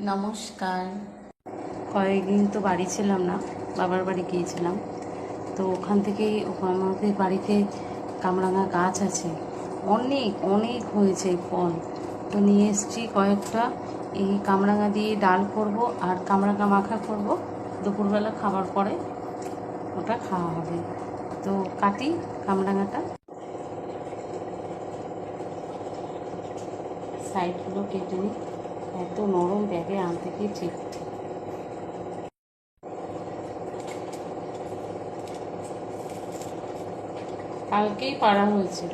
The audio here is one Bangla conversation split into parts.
নমস্কার। কয়েকদিন তো বাড়ি ছিলাম না, বাবার বাড়ি গিয়েছিলাম। তো ওখান থেকেই আমাদের বাড়িতে কামরাঙা গাছ আছে, অনেক অনেক হয়েছে ফল। তো নিয়ে এসছি কয়েকটা। এই কামরাঙা দিয়ে ডাল করব আর কামরাঙা মাখা করব, দুপুরবেলা খাবার পরে ওটা খাওয়া হবে। তো কাটি কামরাঙাটা, সাইডগুলো কেটে নিই। এত নরম, ব্যাগে আনতে গিয়ে ঠিক কালকেই পাড়া হয়েছে,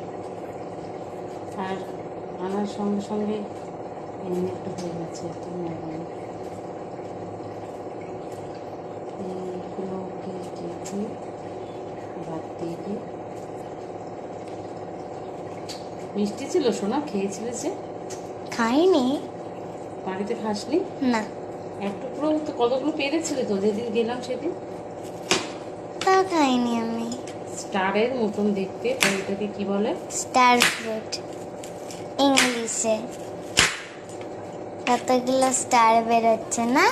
আর আনার সঙ্গে সঙ্গে এমনি একটু হয়ে গেছে। এইগুলোকে কেটে বাদ দিয়ে দিই। মিষ্টি ছিল সোনা, খেয়েছিলে যে? খাইনি। বাড়িতে খাসনি? না। এক টুকরো তো কতগুলো পেরেছিলে তো যেদিন গেলাম সেদিন। তা খাইনি আমি। স্টারের মতন দেখতে, তো এটাকে কি বলে? স্টার ফ্রুট ইংলিশে। কতগুলো স্টার বেরোচ্ছে না?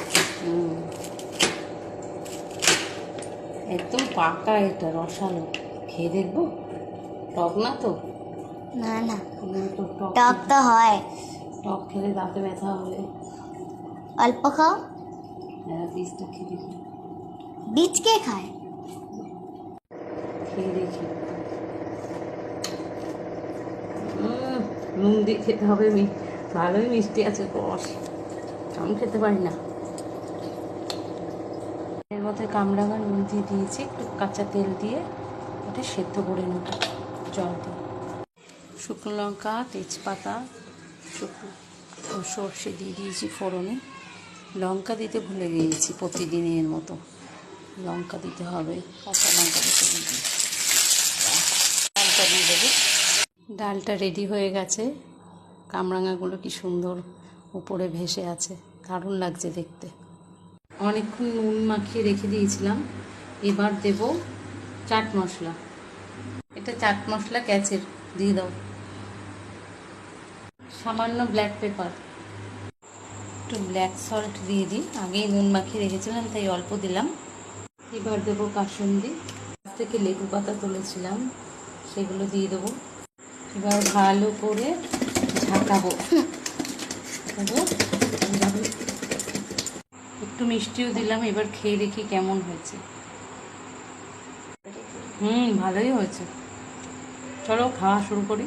একদম পাকা, এটা রসালো। খেয়ে দেখবো? টক না তো? না না, টক টক তো হয়। টক খেলে দাঁতে ব্যথা হবে। অল্প খাও। হ্যাঁ, বীজটা খেয়ে দেখি। বীজ কে খায়? খেয়ে দেখি। নুন দিয়ে খেতে হবে। ভালোই মিষ্টি আছে, রস। আমি খেতে পারি না। এর মধ্যে কামরাঙা নুন দিয়ে দিয়েছি, একটু কাঁচা তেল দিয়ে এটা সেদ্ধ করে নেব জল দিয়ে। শুকনো লঙ্কা, তেজপাতা, সর্ষে দিয়ে দিয়েছি ফোড়নে। লঙ্কা দিতে ভুলে গিয়েছি, প্রতিদিনের মতো লঙ্কা দিতে হবে। কাঁচা লঙ্কা দিতে দিয়েছি, ডালটা দিয়ে দেবো। ডালটা রেডি হয়ে গেছে। কামরাঙাগুলো কি সুন্দর উপরে ভেসে আছে, দারুণ লাগছে দেখতে। অনেকক্ষণ নুন মাখিয়ে রেখে দিয়েছিলাম। এবার দেব চাট মশলা। এটা চাট মশলা ক্যাচের, দিয়ে দাও। সামান্য ব্ল্যাক পেপার, একটু ব্ল্যাক সল্ট দিয়ে দিই। আগেই নুন মাখিয়ে রেখেছিলাম তাই অল্প দিলাম। এবার দেবো কাসুন্দি, থেকে লেবু পাতা তুলেছিলাম সেগুলো দিয়ে দেবো। এবার ভালো করে ঝাঁকাবো। একটু মিষ্টিও দিলাম। এবার খেয়ে দেখি কেমন হয়েছে। ভালোই হয়েছে। চলো খাওয়া শুরু করি।